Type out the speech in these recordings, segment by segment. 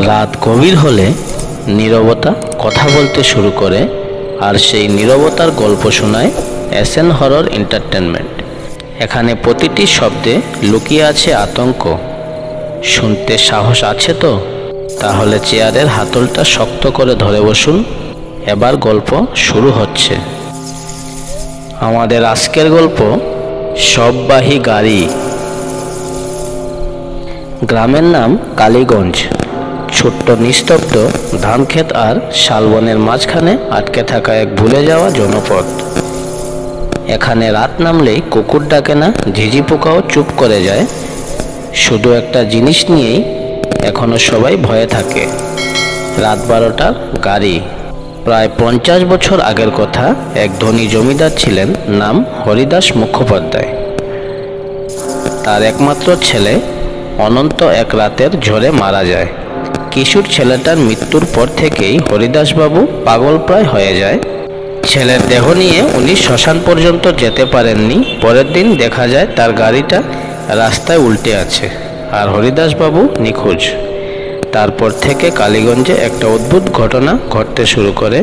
রাত গভীর হলে নীরবতা কথা বলতে শুরু করে, আর সেই নীরবতার গল্প শোনায় এসএন হরর এন্টারটেনমেন্ট। এখানে প্রতিটি শব্দে লুকিয়ে আছে আতঙ্ক। শুনতে সাহস আছে তো? তাহলে চেয়ারের হাতলটা শক্ত করে ধরে বসুন। এবার গল্প শুরু হচ্ছে। আমাদের আজকের গল্প শববাহী গাড়ি। গ্রামের নাম কালীগঞ্জ। ছোট্ট নিস্তব্ধ ধানক্ষেত আর শালবনের মাঝখানে আটকে থাকা এক ভুলে যাওয়া জনপদ। এখানে রাত নামলেই কুকুর ডাকে না, ঝিঝি পোকাও চুপ করে যায়। শুধু একটা জিনিস নিয়েই এখনো সবাই ভয়ে থাকে, রাত 12টার গাড়ি। প্রায় 50 বছর আগের কথা। এক ধনী জমিদার ছিলেন, নাম হরিদাস মুখোপাধ্যায়। তার একমাত্র ছেলে অনন্ত এক রাতের ঝড়ে মারা যায়। কিশোর ছেলেটার মৃত্যুর পর থেকেই হরিদাসবাবু পাগল প্রায় হয়ে যায়। ছেলের দেহ নিয়ে উনি শ্মশান পর্যন্ত যেতে পারেননি। পরের দিন দেখা যায় তার গাড়িটা রাস্তায় উল্টে আছে, আর হরিদাসবাবু নিখোঁজ। তারপর থেকে কালীগঞ্জে একটা অদ্ভুত ঘটনা ঘটতে শুরু করে।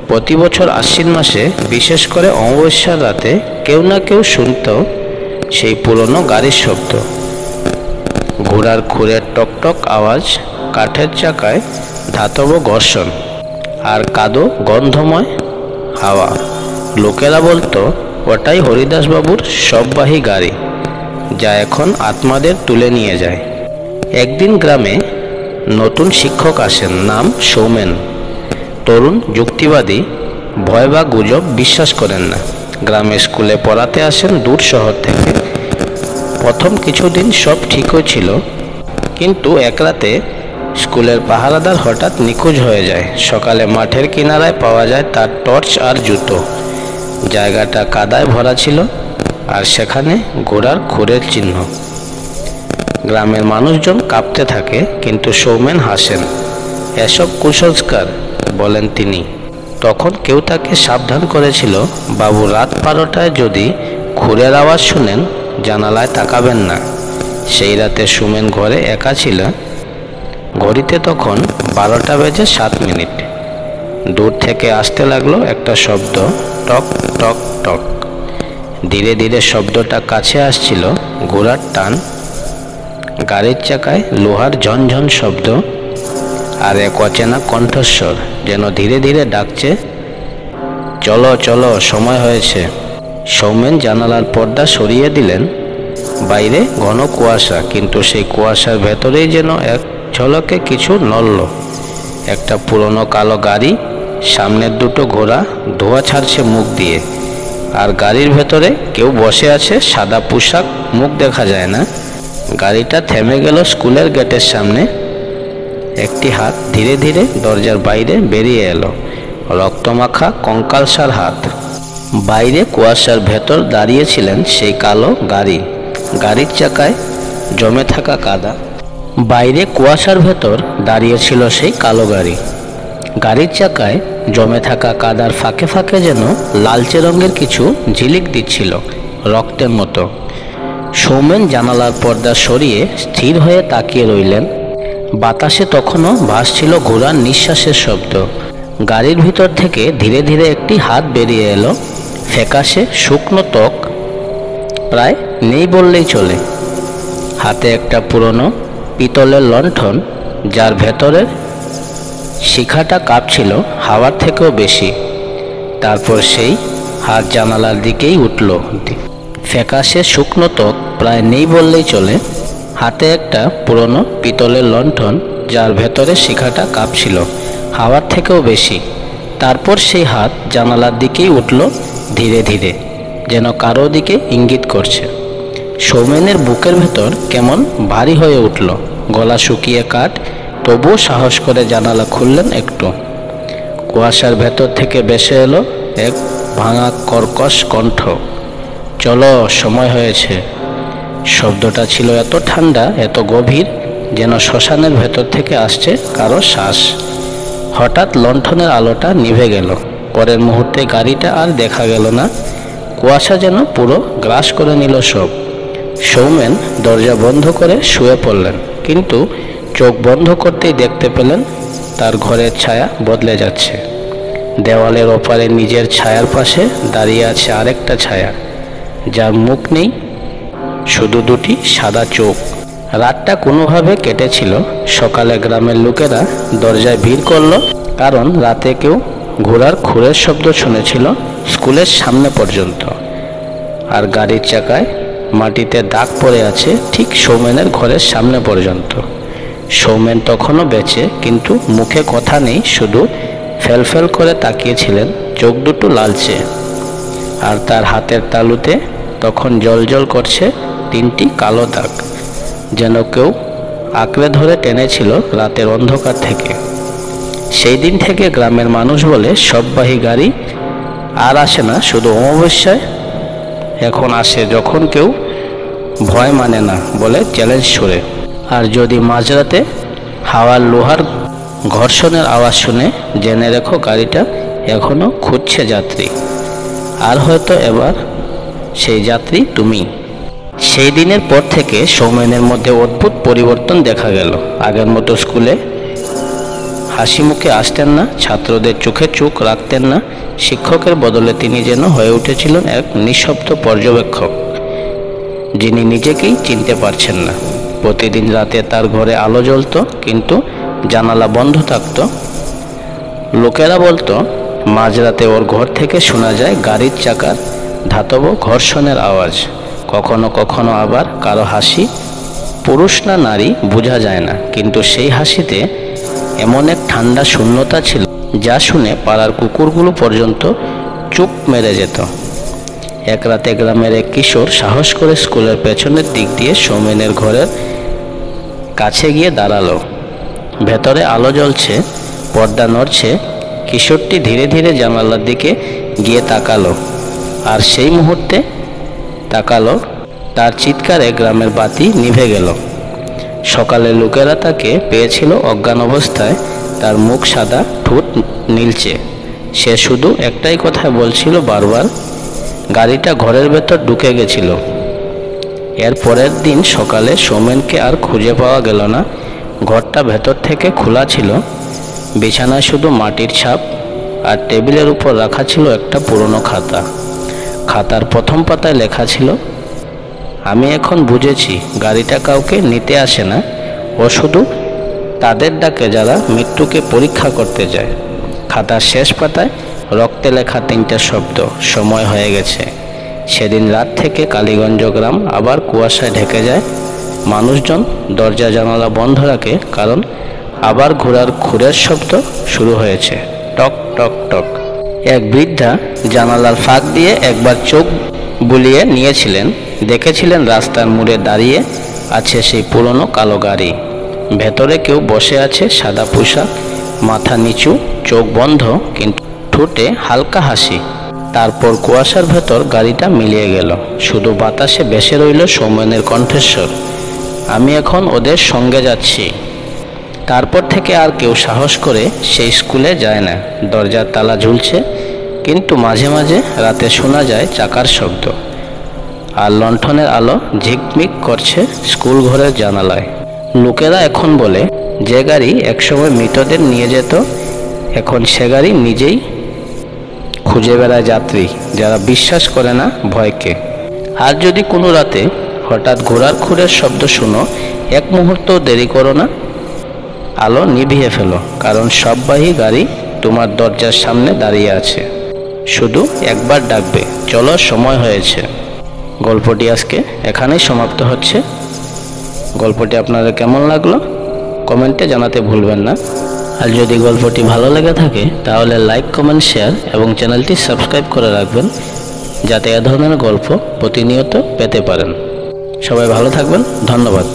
প্রতি বছর আশ্বিন মাসে, বিশেষ করে অমাবস্যার রাতে, কেউ না কেউ শুনত সেই পুরনো গাড়ির শব্দ। ঘোড়ার খুরের টকটক আওয়াজ, কাঠের চাকায় ধাতব ঘর্ষণ, আর কাদো গন্ধময় হাওয়া। লোকেরা বলতো ওটাই হরিদাসবাবুর শববাহী গাড়ি, যা এখন আত্মাদের তুলে নিয়ে যায়। একদিন গ্রামে নতুন শিক্ষক আসেন, নাম সৌমেন। তরুণ, যুক্তিবাদী, ভয় বা গুজব বিশ্বাস করেন না। গ্রামের স্কুলে পড়াতে আসেন দূর শহর থেকে। প্রথম কিছুদিন সব ঠিকই ছিল, কিন্তু এক রাতে স্কুলের পাহারাদার হঠাৎ নিখোঁজ হয়ে যায়। সকালে মাঠের কিনারায় পাওয়া যায় তার টর্চ আর জুতো। জায়গাটা কাদায় ভরা ছিল, আর সেখানে ঘোড়ার খুরের চিহ্ন। গ্রামের মানুষজন কাঁপতে থাকে, কিন্তু সৌমেন হাসেন। এসব কুসংস্কার, বলেন তিনি। তখন কেউ তাকে সাবধান করেছিল, বাবু, রাত 12টায় যদি খুরের আওয়াজ শুনেন, জানালায় তাকাবেন না। সেই রাতে সৌমেন ঘরে একা ছিল। ঘড়িতে তখন 12টা বেজে 7 মিনিট। দূর থেকে আসতে লাগলো একটা শব্দ, টক টক টক। ধীরে ধীরে শব্দটা কাছে আসছিল। ঘোড়ার টান, গাড়ির চাকায় লোহার ঝনঝন শব্দ, আর এক অচেনা কণ্ঠস্বর যেন ধীরে ধীরে ডাকছে, চলো চলো, সময় হয়েছে। সৌমেন জানালার পর্দা সরিয়ে দিলেন। বাইরে ঘন কুয়াশা, কিন্তু সেই কুয়াশার ভেতরেই যেন এক ঝলকে কিছু নড়ল। একটা পুরনো কালো গাড়ি, সামনের দুটো ঘোড়া ধোঁয়া ছাড়ছে মুখ দিয়ে, আর গাড়ির ভেতরে কেউ বসে আছে, সাদা পোশাক, মুখ দেখা যায় না। গাড়িটা থেমে গেল স্কুলের গেটের সামনে। একটি হাত ধীরে ধীরে দরজার বাইরে বেরিয়ে এলো, রক্তমাখা কঙ্কালসার হাত। বাইরে কুয়াশার ভেতর দাঁড়িয়েছিলেন সেই কালো গাড়ি। গাড়ির চাকায় জমে থাকা কাদা। বাইরে কুয়াশার ভেতর দাঁড়িয়েছিল সেই কালো গাড়ি। গাড়ির চাকায় জমে থাকা কাদার ফাঁকে ফাঁকে যেন লালচে রঙের কিছু ঝিলিক দিচ্ছিল, রক্তের মতো। সৌমেন জানালার পর্দা সরিয়ে স্থির হয়ে তাকিয়ে রইলেন। বাতাসে তখনও ভাসছিল ঘোড়ার নিঃশ্বাসের শব্দ। গাড়ির ভিতর থেকে ধীরে ধীরে একটি হাত বেরিয়ে এলো, ফ্যাকাশে শুকনো ত্বক, প্রায় নেই বললেই চলে। হাতে একটা পুরনো পিতলের লণ্ঠন, যার ভেতরের শিখাটা কাঁপছিল হাওয়ার থেকেও বেশি। তারপর সেই হাত জানালার দিকেই উঠল। ফ্যাকাশে শুকনো ত্বক, প্রায় নেই বললেই চলে। হাতে একটা পুরনো পিতলের লণ্ঠন, যার ভেতরে শিখাটা কাঁপছিল হাওয়ার থেকেও বেশি। তারপর সেই হাত জানালার দিকেই উঠল ধীরে ধীরে, যেন কারো দিকে ইঙ্গিত করছে। সৌমেনের বুকের ভেতর কেমন ভারী হয়ে উঠল। গলা শুকিয়ে কাঠ, তবুও সাহস করে জানালা খুললেন একটু। কুয়াশার ভেতর থেকে ভেসে এলো এক ভাঙা কর্কশ কণ্ঠ, চলো, সময় হয়েছে। শব্দটা ছিল এত ঠান্ডা, এত গভীর, যেন শ্মশানের ভেতর থেকে আসছে কারো শ্বাস। হঠাৎ লণ্ঠনের আলোটা নিভে গেল। পরের মুহূর্তে গাড়িটা আর দেখা গেল না। কুয়াশা যেন পুরো গ্রাস করে নিল সব। সৌমেন দরজা বন্ধ করে শুয়ে পড়লেন, কিন্তু চোখ বন্ধ করতেই দেখতে পেলেন তার ঘরের ছায়া বদলে যাচ্ছে। দেওয়ালের ওপারে নিজের ছায়ার পাশে দাঁড়িয়ে আছে আরেকটা ছায়া, যার মুখ নেই, শুধু দুটি সাদা চোখ। রাতটা কোনোভাবে কেটেছিল। সকালে গ্রামের লোকেরা দরজায় ভিড় করলো, কারণ রাতে কেউ ঘোড়ার খুরের শব্দ শুনেছিল স্কুলের সামনে পর্যন্ত। আর গাড়ির চাকায় মাটিতে দাগ পড়ে আছে ঠিক সৌমেনের ঘরের সামনে পর্যন্ত। সৌমেন তখনও বেঁচে, কিন্তু মুখে কথা নেই, শুধু ফেলফেল করে তাকিয়েছিলেন, চোখ দুটো লালচে। আর তার হাতের তালুতে তখন জ্বলজ্বল করছে তিনটি কালো দাগ, যেন কেউ আঁকড়ে ধরে টেনেছিল রাতের অন্ধকার থেকে। সেই দিন থেকে গ্রামের মানুষ বলে শববাহী গাড়ি আর আসে না শুধু অমাবস্যায়, এখন আসে যখন কেউ ভয় মানে না বলে চ্যালেঞ্জ ছুড়ে। আর যদি মাঝরাতে হাওয়ার লোহার ঘর্ষণের আওয়াজ শুনে জেনে রেখো গাড়িটা এখনো খুঁজছে যাত্রী, আর হয়তো এবার সেই যাত্রী তুমি। সেই দিনের পর থেকে সৌমেনের মধ্যে অদ্ভুত পরিবর্তন দেখা গেল। আগের মতো স্কুলে হাসি মুখে আসতেন না, ছাত্রদের চোখে চোখ রাখতেন না। শিক্ষকের বদলে তিনি যেন হয়ে উঠেছিলেন এক নিঃশব্দ পর্যবেক্ষক, যিনি নিজেকেই চিনতে পারছেন না। প্রতিদিন রাতে তার ঘরে আলো জ্বলত, কিন্তু জানালা বন্ধ থাকত। লোকেরা বলতো মাঝরাতে ওর ঘর থেকে শোনা যায় গাড়ির চাকার ধাতব ঘর্ষণের আওয়াজ। কখনো কখনো আবার কারো হাসি, পুরুষ না নারী বোঝা যায় না, কিন্তু সেই হাসিতে এমন এক ঠান্ডা শূন্যতা ছিল যা শুনে পাড়ার কুকুরগুলো পর্যন্ত চুপ মেরে যেত। এক রাতে গ্রামের এক কিশোর সাহস করে স্কুলের পেছনের দিক দিয়ে সৌমেনের ঘরের কাছে গিয়ে দাঁড়ালো। ভেতরে আলো জ্বলছে, পর্দা নড়ছে। কিশোরটি ধীরে ধীরে জানালার দিকে গিয়ে তাকালো, আর সেই মুহূর্তে তাকালো তার চিৎকারে গ্রামের বাতি নিভে গেল। সকালে লোকেরা তাকে পেয়েছিল অজ্ঞান অবস্থায়, তার মুখ সাদা, ঠোঁট নীলচে। সে শুধু একটাই কথা বলছিল বারবার, গাড়িটা ঘরের ভেতর ঢুকে গেছিল। এর পরের দিন সকালে সৌমেনকে আর খুঁজে পাওয়া গেল না। ঘরটা ভেতর থেকে খোলা ছিল, বিছানায় শুধু মাটির ছাপ, আর টেবিলের উপর রাখা ছিল একটা পুরনো খাতা। খাতার প্রথম পাতায় লেখা ছিল, আমি এখন বুঝেছি গাড়িটা কাউকে নিতে আসে না, ও শুধু তাদের ডাকে যারা মৃত্যুকে পরীক্ষা করতে যায়। খাতার শেষ পাতায় রক্তে লেখা তিনটা শব্দ, সময় হয়ে গেছে। সেদিন রাত থেকে কালীগঞ্জ গ্রাম আবার কুয়াশায় ঢেকে যায়। মানুষজন দরজা জানালা বন্ধ রাখে, কারণ আবার ঘোড়ার খুরের শব্দ শুরু হয়েছে, টক টক টক। এক বৃদ্ধা জানালার ফাঁক দিয়ে একবার চোখ বুলিয়ে নিয়েছিলেন। দেখেছিলেন রাস্তার মোড়ে দাঁড়িয়ে আছে সেই পুরনো কালো গাড়ি। ভেতরে কেউ বসে আছে, সাদা পোশাক, মাথা নিচু, চোখ বন্ধ, কিন্তু ঠোঁটে হালকা হাসি। তারপর কুয়াশার ভেতর গাড়িটা মিলিয়ে গেল। শুধু বাতাসে ভেসে রইল সৌমেনের কণ্ঠস্বর, আমি এখন ওদের সঙ্গে যাচ্ছি। তারপর থেকে আর কেউ সাহস করে সেই স্কুলে যায় না। দরজার তালা ঝুলছে, কিন্তু মাঝে মাঝে রাতে শোনা যায় চাকার শব্দ, আর লণ্ঠনের আলো ঝিকমিক করছে স্কুল ঘরের জানালায়। লোকেরা এখন বলে, যে গাড়ি একসময় মৃতদের নিয়ে যেত, এখন সে গাড়ি নিজেই খুঁজে বেড়ায় যাত্রী, যারা বিশ্বাস করে না ভয়কে। আর যদি কোনো রাতে হঠাৎ ঘোড়ার খুরের শব্দ শুনো, এক মুহূর্তও দেরি করো না, আলো নিভিয়ে ফেলো, কারণ শববাহী গাড়ি তোমার দরজার সামনে দাঁড়িয়ে আছে, শুধু একবার ডাকবে, চলো সময় হয়েছে। গল্পটি আজকে এখানেই সমাপ্ত হচ্ছে। গল্পটি আপনাদের কেমন লাগলো কমেন্টে জানাতে ভুলবেন না। আর যদি গল্পটি ভালো লেগে থাকে তাহলে লাইক, কমেন্ট, শেয়ার এবং চ্যানেলটি সাবস্ক্রাইব করে রাখবেন, যাতে এ ধরনের গল্প প্রতিনিয়ত পেতে পারেন। সবাই ভালো থাকবেন, ধন্যবাদ।